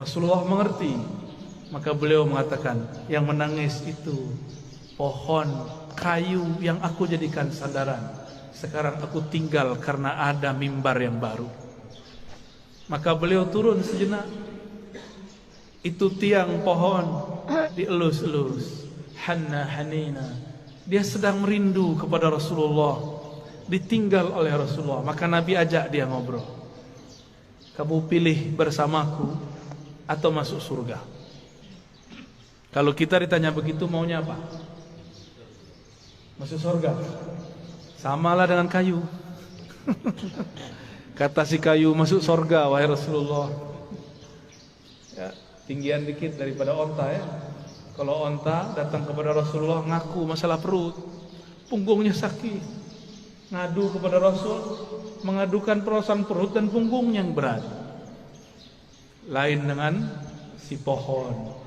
Rasulullah mengerti, maka beliau mengatakan, yang menangis itu pohon kayu yang aku jadikan sandaran. Sekarang aku tinggal karena ada mimbar yang baru. Maka beliau turun sejenak. Itu tiang pohon dielus-elus. Hanna hanina. Dia sedang merindu kepada Rasulullah, ditinggal oleh Rasulullah. Maka Nabi ajak dia ngobrol. Kamu pilih bersamaku atau masuk surga? Kalau kita ditanya begitu, maunya apa? Masuk surga. Samalah dengan kayu. Kata si kayu, masuk surga wahai Rasulullah. Ya, tinggian dikit daripada onta ya. Kalau onta datang kepada Rasulullah ngaku masalah perut, punggungnya sakit, ngadu kepada Rasul, mengadukan perasaan perut dan punggung yang berat. Lain dengan si pohon,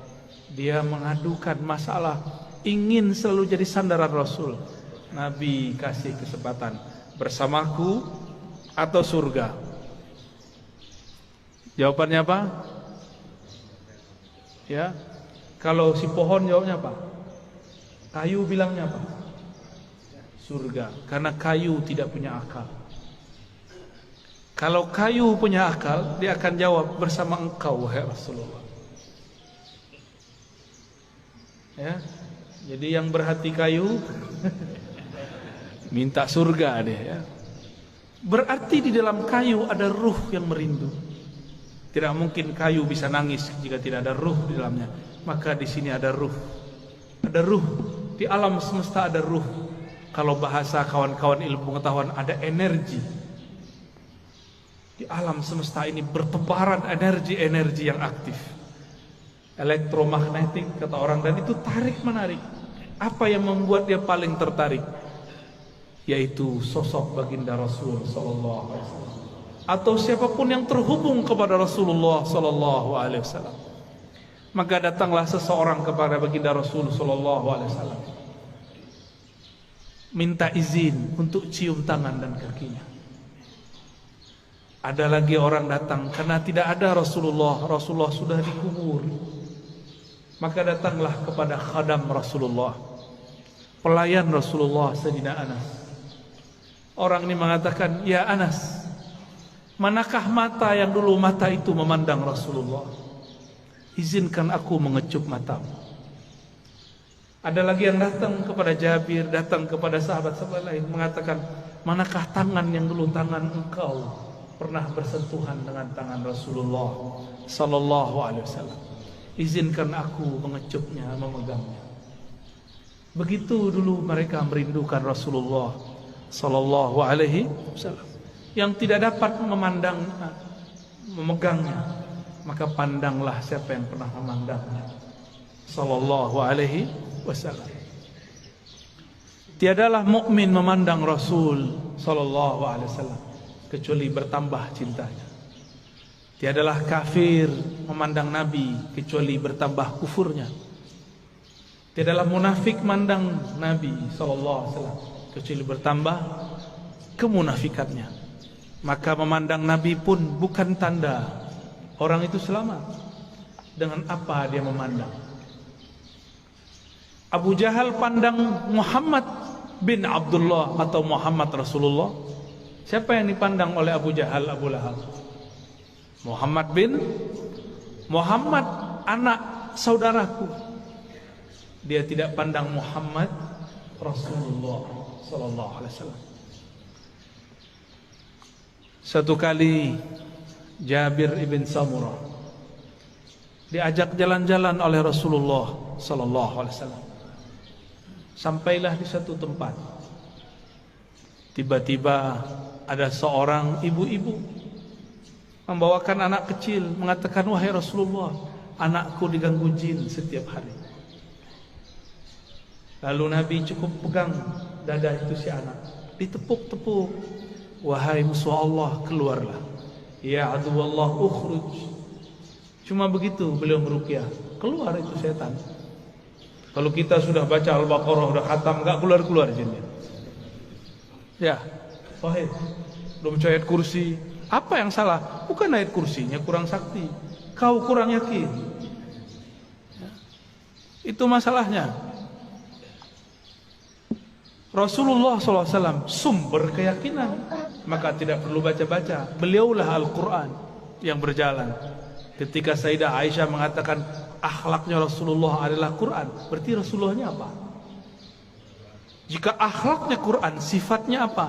dia mengadukan masalah, ingin selalu jadi sandaran Rasul. Nabi kasih kesempatan, bersamaku atau surga? Jawabannya apa? Ya, kalau si pohon jawabnya apa? Kayu bilangnya apa? Surga, karena kayu tidak punya akal. Kalau kayu punya akal, dia akan jawab, bersama engkau wahai Rasulullah. Ya, jadi yang berhati kayu minta surga dia ya. Berarti di dalam kayu ada ruh yang merindu. Tidak mungkin kayu bisa nangis jika tidak ada ruh di dalamnya. Maka di sini ada ruh. Ada ruh. Di alam semesta ada ruh. Kalau bahasa kawan-kawan ilmu pengetahuan, ada energi. Di alam semesta ini bertebaran energi-energi yang aktif. Elektromagnetik kata orang, dan itu tarik menarik. Apa yang membuat dia paling tertarik? Yaitu sosok baginda Rasul sallallahu alaihi wasallam, atau siapapun yang terhubung kepada Rasulullah sallallahu alaihi wasallam. Maka datanglah seseorang kepada baginda Rasul sallallahu alaihi wasallam, minta izin untuk cium tangan dan kakinya. Ada lagi orang datang karena tidak ada Rasulullah, Rasulullah sudah dikubur. Maka datanglah kepada khadam Rasulullah, pelayan Rasulullah, Sayyidina Anas. Orang ini mengatakan, ya Anas, manakah mata yang dulu mata itu memandang Rasulullah? Izinkan aku mengecup matamu. Ada lagi yang datang kepada Jabir, datang kepada sahabat-sahabat lain, mengatakan, manakah tangan yang dulu tangan engkau pernah bersentuhan dengan tangan Rasulullah sallallahu alaihi wasallam? Izinkan aku mengecupnya, memegangnya. Begitu dulu mereka merindukan Rasulullah sallallahu alaihi wasallam, yang tidak dapat memandang, memegangnya. Maka pandanglah siapa yang pernah memandangnya, sallallahu alaihi wasallam. Tiadalah mukmin memandang Rasul sallallahu alaihi wasallam kecuali bertambah cintanya. Tiadalah kafir memandang Nabi kecuali bertambah kufurnya. Tiadalah munafik memandang Nabi sallallahu alaihi wasallam kecuali bertambah kemunafikannya. Maka memandang Nabi pun bukan tanda orang itu selamat. Dengan apa dia memandang? Abu Jahal pandang Muhammad bin Abdullah atau Muhammad Rasulullah. Siapa yang dipandang oleh Abu Jahal, Abu Lahab? Muhammad bin Muhammad, anak saudaraku. Dia tidak pandang Muhammad Rasulullah sallallahu alaihi wasallam. Satu kali Jabir ibn Samurah diajak jalan-jalan oleh Rasulullah sallallahu alaihi wasallam. Sampailah di satu tempat. Tiba-tiba ada seorang ibu-ibu membawakan anak kecil, mengatakan, wahai Rasulullah, anakku diganggu jin setiap hari. Lalu Nabi cukup pegang dada itu si anak, ditepuk-tepuk. Wahai musuh Allah, keluarlah. Ya aduwallah ukhruj. Cuma begitu beliau meruqyah, keluar itu setan. Kalau kita sudah baca Al-Baqarah, sudah khatam, enggak keluar-keluar jinnya. Ya, pahit. Belum baca ayat kursi. Apa yang salah? Bukan ayat kursinya kurang sakti. kau kurang yakin. Itu masalahnya. Rasulullah SAW sumber keyakinan, maka tidak perlu baca-baca. Beliaulah Al-Quran yang berjalan. Ketika Sayyidah Aisyah mengatakan akhlaknya Rasulullah adalah Quran, berarti Rasulullahnya apa? Jika akhlaknya Quran, sifatnya apa?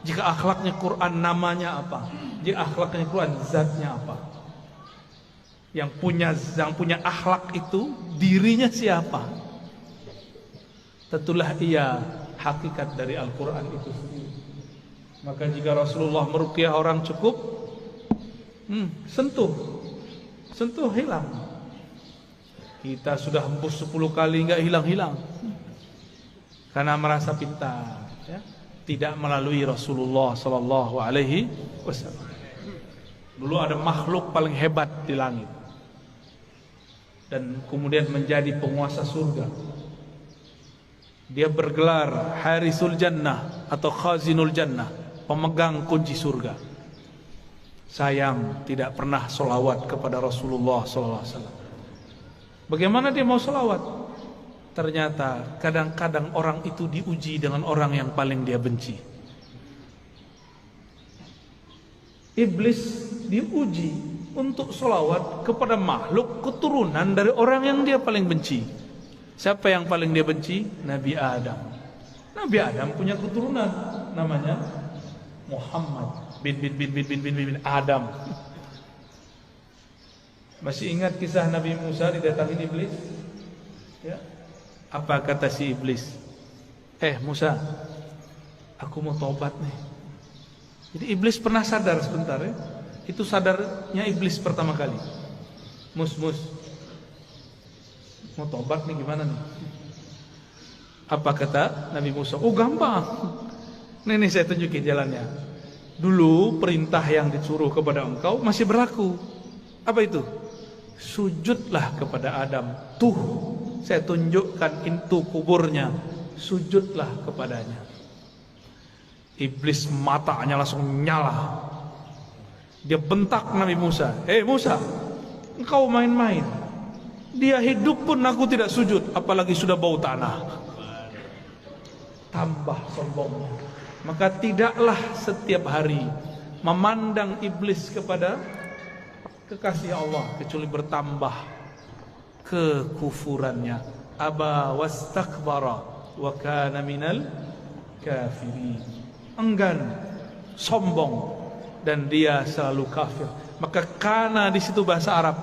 Jika akhlaknya Quran, namanya apa? Jika akhlaknya Quran, zatnya apa? Yang punya akhlak itu dirinya siapa? Tentulah ia hakikat dari Al-Quran itu sendiri. Maka jika Rasulullah meruqyah orang cukup, sentuh hilang. Kita sudah hembus 10 kali enggak hilang-hilang, karena merasa pintar, ya? Tidak melalui Rasulullah Sallallahu Alaihi Wasallam. Dulu ada makhluk paling hebat di langit dan kemudian menjadi penguasa surga. Dia bergelar Harisul Jannah atau Khazinul Jannah, pemegang kunci surga. Sayang tidak pernah solawat kepada Rasulullah Sallallahu Alaihi Wasallam. Bagaimana dia mau solawat? Ternyata kadang-kadang orang itu diuji dengan orang yang paling dia benci. Iblis diuji untuk solawat kepada makhluk keturunan dari orang yang dia paling benci. Siapa yang paling dia benci? Nabi Adam. Nabi Adam punya keturunan namanya Muhammad bin Adam. Masih ingat kisah Nabi Musa didatangi iblis? Ya. Apa kata si iblis? Musa, aku mau tobat nih. Jadi iblis pernah sadar sebentar, ya. Itu sadarnya iblis pertama kali. Mus, mau tobat nih gimana nih? Apa kata Nabi Musa? Oh gampang. Nih saya tunjukin jalannya. Dulu perintah yang disuruh kepada engkau masih berlaku. Apa itu? Sujudlah kepada Adam. Tuh, saya tunjukkan itu kuburnya. Sujudlah kepadanya. Iblis matanya langsung nyala. Dia bentak Nabi Musa. Musa, engkau main-main. Dia hidup pun aku tidak sujud, apalagi sudah bau tanah. Tambah sombongnya. Maka tidaklah setiap hari memandang iblis kepada kekasih Allah, kecuali bertambah kekufurannya. Aba wastakbara wa kana minal kafirin. Enggan, sombong, dan dia selalu kafir. Maka kana di situ bahasa Arab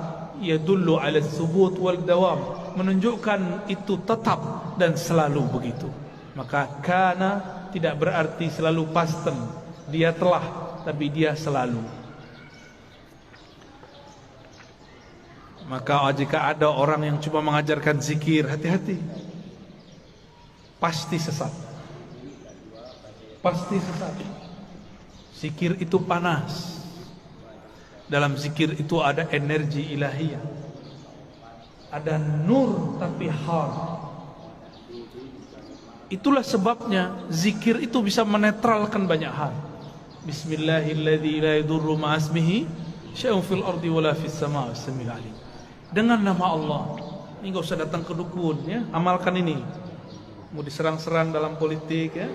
yadullu ala tsubut wal dawam, menunjukkan itu tetap dan selalu begitu. Maka kana tidak berarti selalu pasten. Dia telah, tapi dia selalu. Maka jika ada orang yang cuma mengajarkan zikir, hati-hati. Pasti sesat. Pasti sesat. Zikir itu panas. Dalam zikir itu ada energi ilahiyah. Ada nur tapi hard. Itulah sebabnya zikir itu bisa menetralkan banyak hal. Bismillahilladzi la yadurru ma'asmihi syai'un fil ardi wala fis sama' was-sami'ul 'alim. Dengan nama Allah. Ini enggak usah datang ke dukun, ya. Amalkan ini. Mau diserang-serang dalam politik, ya.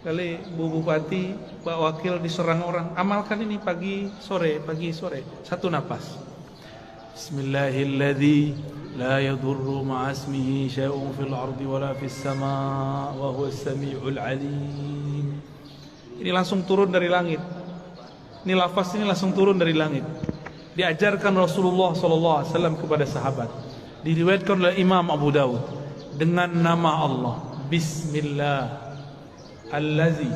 Kali Bu Bupati, Pak Wakil diserang orang, amalkan ini pagi sore. Satu napas. Bismillahilladzi la yadurru ma'asmihi syai'un fil ardi wala fis sama' wa huwas sami'ul 'alim. Ini langsung turun dari langit. Ini lafaz ini langsung turun dari langit. Diajarkan Rasulullah SAW kepada sahabat. Diriwayatkan oleh Imam Abu Dawud. Dengan nama Allah, Bismillah Allazi,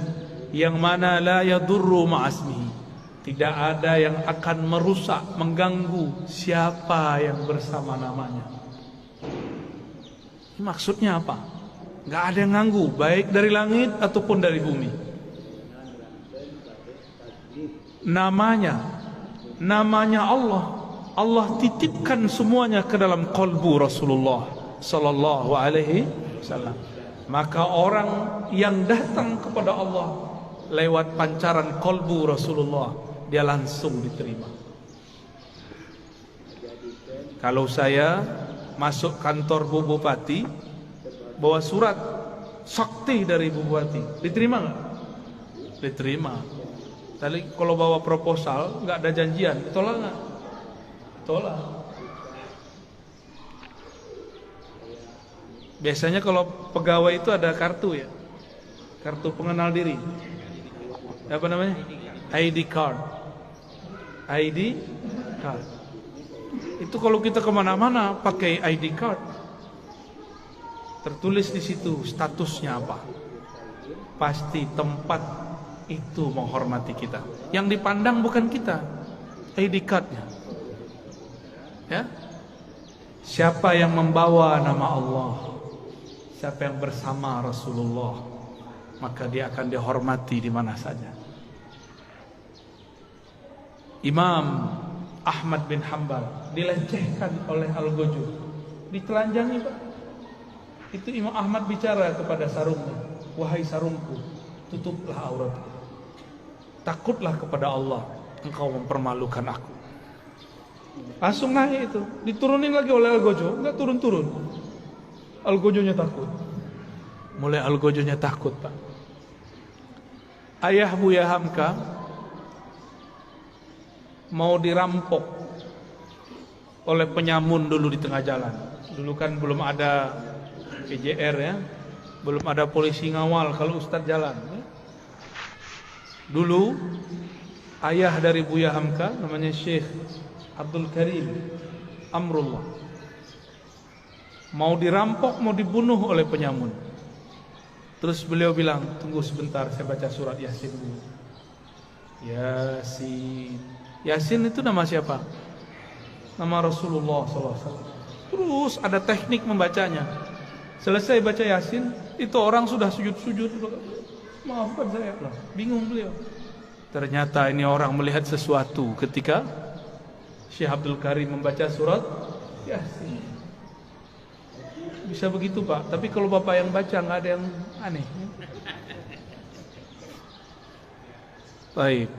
yang mana la yadurru ma'asmihi, tidak ada yang akan merusak, mengganggu siapa yang bersama namanya. Ini maksudnya apa? Gak ada yang ganggu, baik dari langit ataupun dari bumi. Namanya Allah. Allah titipkan semuanya ke dalam qalbu Rasulullah Sallallahu Alaihi Wasallam. Maka orang yang datang kepada Allah lewat pancaran qalbu Rasulullah, dia langsung diterima. Kalau saya masuk kantor Bu Bupati, bawa surat sakti dari Bu Bupati, diterima nggak? Diterima. Tapi kalau bawa proposal, nggak ada janjian, ditolak nggak? Tolak. Biasanya kalau pegawai itu ada kartu ya, kartu pengenal diri. Apa namanya? ID card. ID card. Itu kalau kita kemana-mana pakai ID card, tertulis di situ statusnya apa. Pasti tempat itu menghormati kita. Yang dipandang bukan kita, ID cardnya. Ya, siapa yang membawa nama Allah, siapa yang bersama Rasulullah, maka dia akan dihormati di mana saja. Imam Ahmad bin Hanbal dilecehkan oleh Al-Ghajur, ditelanjangi Pak. Itu Imam Ahmad bicara kepada sarungnya, wahai sarungku, tutuplah auratku. Takutlah kepada Allah, engkau mempermalukan aku. Langsung naik itu, diturunin lagi oleh Al-Ghajur, enggak turun-turun. Al-Ghajurnya takut. Mulai Al-Ghajurnya takut Pak. Ayah Buya Hamka mau dirampok oleh penyamun dulu di tengah jalan. Dulu kan belum ada PJR ya, belum ada polisi ngawal kalau Ustadz jalan ya. Dulu ayah dari Buya Hamka namanya Syekh Abdul Karim Amrullah mau dirampok, mau dibunuh oleh penyamun. Terus beliau bilang, tunggu sebentar, saya baca surat Yasin dulu. Yasin. Yasin itu nama siapa? Nama Rasulullah SAW. Terus ada teknik membacanya. Selesai baca Yasin, itu orang sudah sujud-sujud. Maafkan saya, bingung beliau. Ternyata ini orang melihat sesuatu ketika Syekh Abdul Karim membaca surat Yasin. Bisa begitu Pak, tapi kalau Bapak yang baca nggak ada yang aneh. Baik.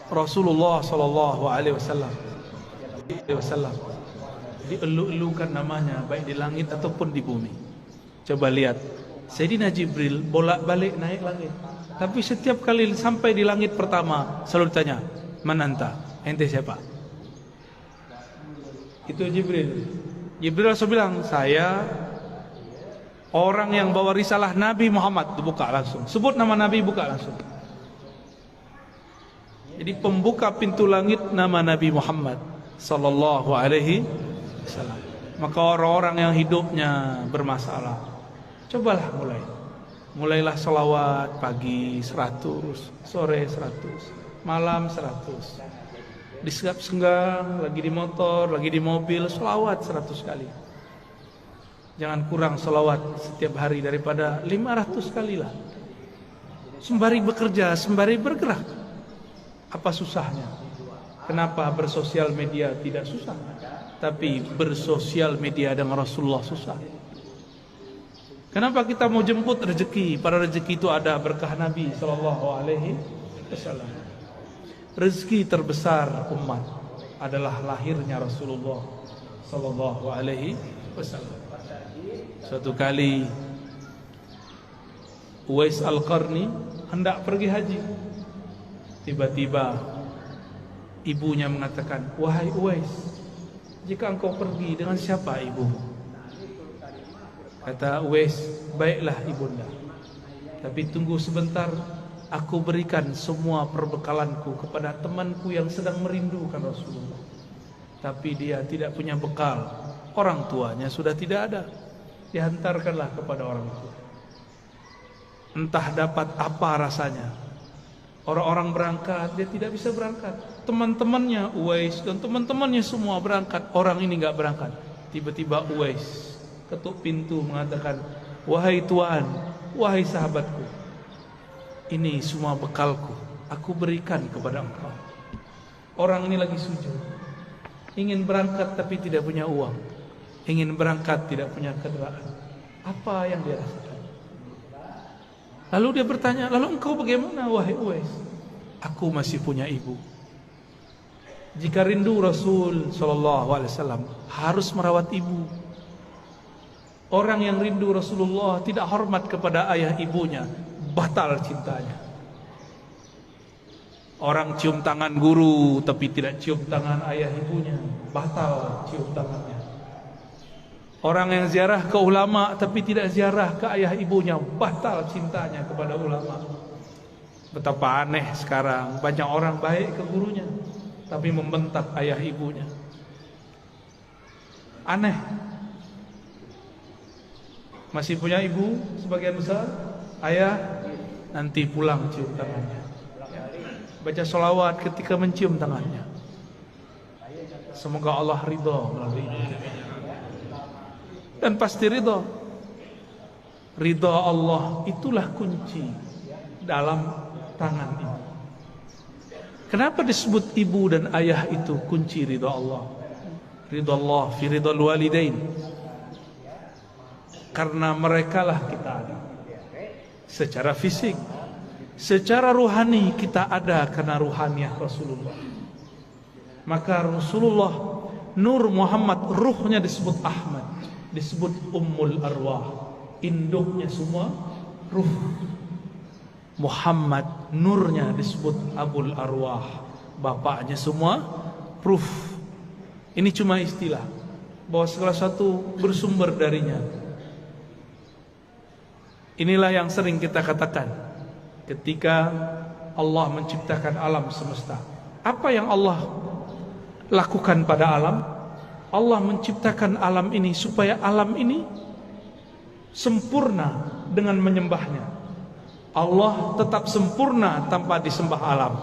Rasulullah Sallallahu Alaihi Wasallam dielu-elukan namanya baik di langit ataupun di bumi. Coba lihat, Sayyidina Jibril bolak-balik naik langit, tapi setiap kali sampai di langit pertama selalu ditanya, "Man anta?" Ente siapa? Itu Jibril. Jibril langsung bilang, saya orang yang bawa risalah Nabi Muhammad. Buka langsung, sebut nama Nabi, buka langsung. Jadi pembuka pintu langit nama Nabi Muhammad Sallallahu Alaihi Wasallam. Maka orang-orang yang hidupnya bermasalah, cobalah mulailah selawat pagi 100, sore 100, malam 100. Disenggak-senggak, lagi di motor, lagi di mobil, selawat 100 kali. Jangan kurang selawat setiap hari daripada 500 kali lah. Sembari bekerja, sembari bergerak. Apa susahnya? Kenapa bersosial media tidak susah? Tapi bersosial media dengan Rasulullah susah. Kenapa kita mau jemput rezeki? Para rezeki itu ada berkah Nabi Sallallahu Alaihi Wasallam. Rezeki terbesar umat adalah lahirnya Rasulullah Sallallahu Alaihi Wasallam. Suatu kali Uwais Al-Qarni hendak pergi haji. Tiba-tiba ibunya mengatakan, wahai Uwais, jika engkau pergi, dengan siapa ibumu? Kata Uwais, baiklah ibunda, tapi tunggu sebentar, aku berikan semua perbekalanku kepada temanku yang sedang merindukan Rasulullah. Tapi dia tidak punya bekal, orang tuanya sudah tidak ada. Dihantarkanlah kepada orang tua. Entah dapat apa rasanya. Orang-orang berangkat, dia tidak bisa berangkat. Teman-temannya Uwais dan teman-temannya semua berangkat, orang ini enggak berangkat. Tiba-tiba Uwais ketuk pintu mengatakan, wahai Tuan, wahai sahabatku, ini semua bekalku, aku berikan kepada engkau. Orang ini lagi sujud, ingin berangkat tapi tidak punya uang, ingin berangkat tidak punya kendaraan. Apa yang dia rasakan? Lalu dia bertanya, lalu engkau bagaimana wahai Uwais? Aku masih punya ibu. Jika rindu Rasul sallallahu alaihi wasallam harus merawat ibu. Orang yang rindu Rasulullah tidak hormat kepada ayah ibunya, batal cintanya. Orang cium tangan guru tapi tidak cium tangan ayah ibunya, batal cium tangannya. Orang yang ziarah ke ulama tapi tidak ziarah ke ayah ibunya, batal cintanya kepada ulama. Betapa aneh sekarang, banyak orang baik ke gurunya tapi membentak ayah ibunya. Aneh. Masih punya ibu sebagian besar, ayah nanti pulang cium tangannya. Baca sholawat ketika mencium tangannya. Semoga Allah ridha melalui itu. Dan pasti ridha. Ridha Allah itulah kunci dalam tangan ini. Kenapa disebut ibu dan ayah itu kunci ridha Allah? Ridha Allah fi ridhal walidain. Karena merekalah kita ada secara fisik, secara ruhani kita ada karena ruhaniah Rasulullah. Maka Rasulullah Nur Muhammad, ruhnya disebut Ahmad, disebut Ummul Arwah, induknya semua ruh. Muhammad, nurnya disebut Abul Arwah, bapaknya semua ruh. Ini cuma istilah bahwa segala satu bersumber darinya. Inilah yang sering kita katakan ketika Allah menciptakan alam semesta. Apa yang Allah lakukan pada alam? Allah menciptakan alam ini supaya alam ini sempurna dengan menyembahnya. Allah tetap sempurna tanpa disembah alam.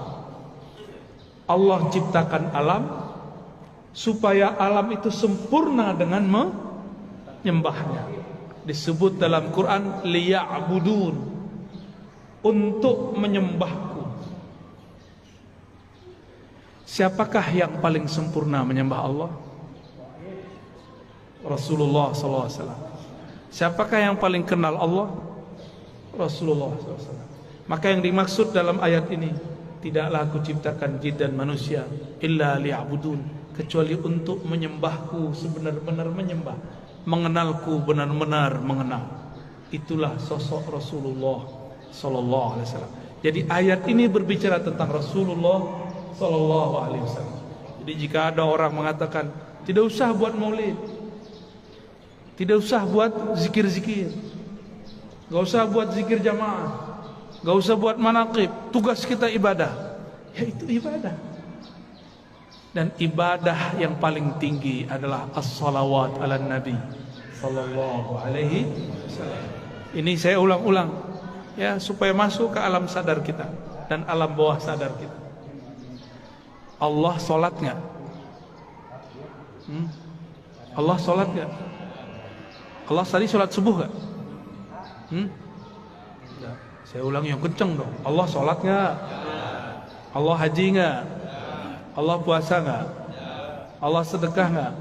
Allah ciptakan alam supaya alam itu sempurna dengan menyembahnya. Disebut dalam Quran liya'budun, untuk menyembahku. Siapakah yang paling sempurna menyembah Allah? Rasulullah SAW. Siapakah yang paling kenal Allah? Rasulullah SAW. Maka yang dimaksud dalam ayat ini, tidaklah aku ciptakan jin dan manusia illa liya'budun, kecuali untuk menyembahku sebenar-benar menyembah, mengenalku benar-benar mengenal. Itulah sosok Rasulullah sallallahu alaihi wasallam. Jadi ayat ini berbicara tentang Rasulullah sallallahu alaihi wasallam. Jadi jika ada orang mengatakan tidak usah buat maulid, tidak usah buat zikir-zikir, enggak usah buat zikir jamaah, enggak usah buat manaqib, tugas kita ibadah. Ya itu ibadah. Dan ibadah yang paling tinggi adalah as-salawat ala nabi sallallahu alaihi wasallam. Ini saya ulang-ulang ya, supaya masuk ke alam sadar kita dan alam bawah sadar kita. Allah sholat nggak? Allah sholat nggak? Allah tadi sholat subuh nggak? Saya ulang yang kenceng dong. Allah sholat nggak? Allah haji nggak? Allah puasa nggak? Allah sedekah nggak?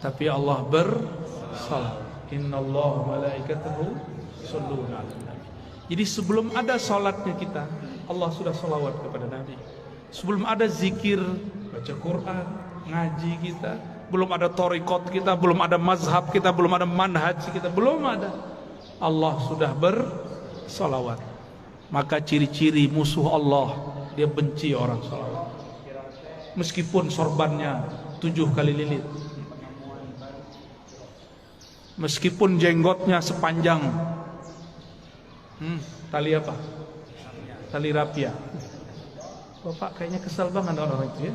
Tapi Allah bersalat. Innallaha malaikatahu yusholluna 'alan nabi. Jadi sebelum ada salatnya kita, Allah sudah salawat kepada Nabi. Sebelum ada zikir, baca Quran, ngaji kita, belum ada thariqat kita, belum ada mazhab kita, belum ada manhaj kita, belum ada. Allah sudah bersalawat. Maka ciri-ciri musuh Allah, dia benci orang salawat. Meskipun sorbannya 7 kali lilit, meskipun jenggotnya sepanjang tali apa? Tali rapia. Bapak kayaknya kesal banget orang itu ya.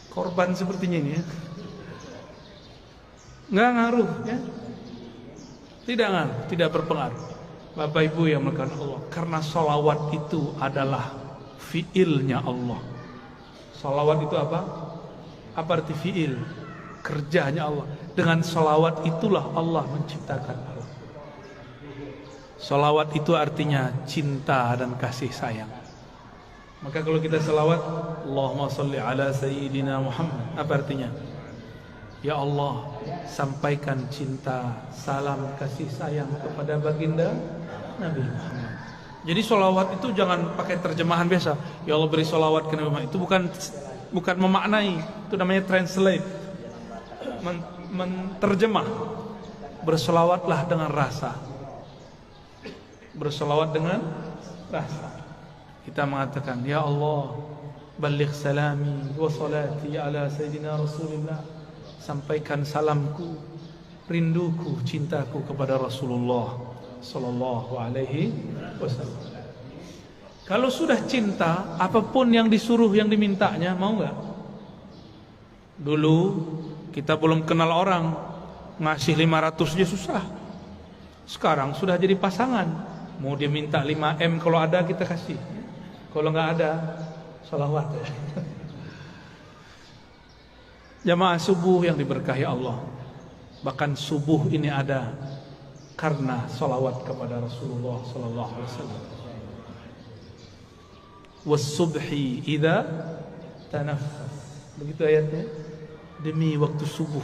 Korban sepertinya ini ya. Nggak ngaruh ya. Tidak ngaruh, tidak berpengaruh. Bapak Ibu yang melakukan Allah, karena salawat itu adalah fiilnya Allah. Salawat itu apa? Apa arti fiil? Kerjanya Allah. Dengan salawat itulah Allah menciptakan Allah. Salawat itu artinya cinta dan kasih sayang. Maka kalau kita salawat, Allahumma salli ala sayyidina Muhammad, apa artinya? Ya Allah, sampaikan cinta, salam, kasih sayang kepada baginda Nabi Muhammad. Jadi sholawat itu jangan pakai terjemahan biasa. Ya Allah beri sholawat ke Nabi Muhammad. Itu bukan memaknai. Itu namanya translate. Menterjemah. Bersolawatlah dengan rasa. Bersolawat dengan rasa. Kita mengatakan, Ya Allah, baligh salami wa salati ala Sayyidina Rasulullah. Sampaikan salamku, rinduku, cintaku kepada Rasulullah Sallallahu Alaihi Wasallam. Kalau sudah cinta, apapun yang disuruh, yang dimintanya, mau nggak? Dulu kita belum kenal orang, ngasih 500 aja susah. Sekarang sudah jadi pasangan, mau dia minta 5M, kalau ada kita kasih, kalau nggak ada, sholawat. Jamaah subuh yang diberkahi Allah, bahkan subuh ini ada karena salawat kepada Rasulullah sallallahu alaihi wasallam. Was-subhi idza tanaffas. Begitu ayatnya. Demi waktu subuh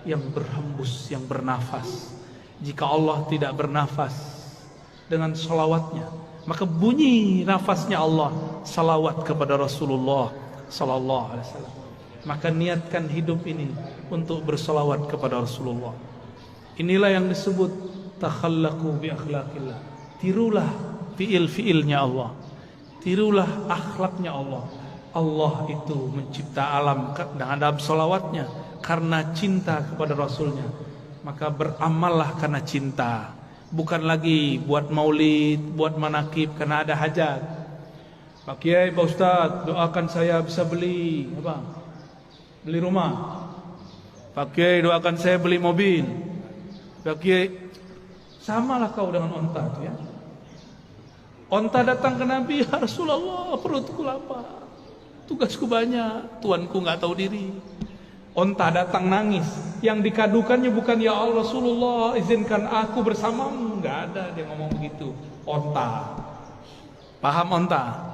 yang berhembus, yang bernafas. Jika Allah tidak bernafas dengan salawatnya, maka bunyi nafasnya Allah salawat kepada Rasulullah sallallahu alaihi wasallam. Maka niatkan hidup ini untuk bersalawat kepada Rasulullah. Inilah yang disebut takhallaqu bi akhlaqillah. Tirulah fiil-fiilnya Allah. Tirulah akhlaknya Allah. Allah itu mencipta alam dengan salawatnya karena cinta kepada Rasulnya. Maka beramallah karena cinta. Bukan lagi buat maulid, buat manakib karena ada hajat. Pak Kiai, Pak Ustaz, doakan saya bisa beli apa? Beli rumah. Pak Kiai, doakan saya beli mobil. Bagi samalah kau dengan onta itu ya. Onta datang ke Nabi, ya Rasulullah, perutku lapar, tugasku banyak, tuanku nggak tahu diri. Onta datang nangis, yang dikadukannya bukan ya Allah Rasulullah, izinkan aku bersamamu, nggak ada dia ngomong begitu. Onta, paham onta?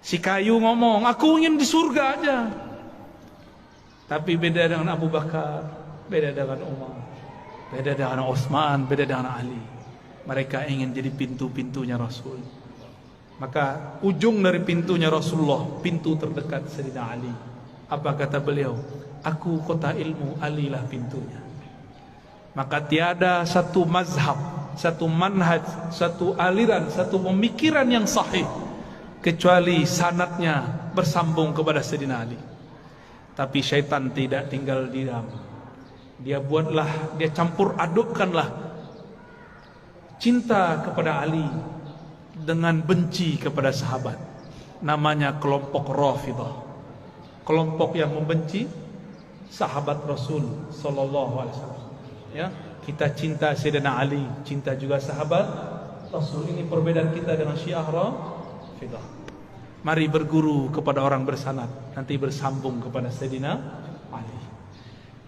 Si kayu ngomong, aku ingin di surga aja. Tapi beda dengan Abu Bakar, beda dengan Umar, beda dengan Utsman, beda dengan Ali. Mereka ingin jadi pintu-pintunya Rasul. Maka ujung dari pintunya Rasulullah, pintu terdekat Sayyidina Ali. Apa kata beliau? Aku kota ilmu, Ali lah pintunya. Maka tiada satu mazhab, satu manhaj, satu aliran, satu pemikiran yang sahih kecuali sanadnya bersambung kepada Sayyidina Ali. Tapi syaitan tidak tinggal diam. Dia buatlah, dia campur adukkanlah cinta kepada Ali dengan benci kepada sahabat. Namanya kelompok Rafidah. Kelompok yang membenci sahabat Rasul sallallahu alaihi wasallam. Ya, kita cinta Sayyidina Ali, cinta juga sahabat Rasul. Ini perbedaan kita dengan Syiah Rafidah. Mari berguru kepada orang bersanad, nanti bersambung kepada Sayyidina Ali.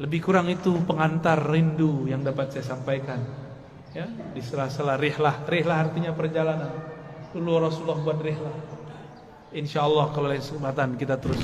Lebih kurang itu pengantar rindu yang dapat saya sampaikan. Ya, di sela-sela rihlah. Rihlah artinya perjalanan. Dulu Rasulullah buat rihlah. Insyaallah kalau lain kesempatan kita terus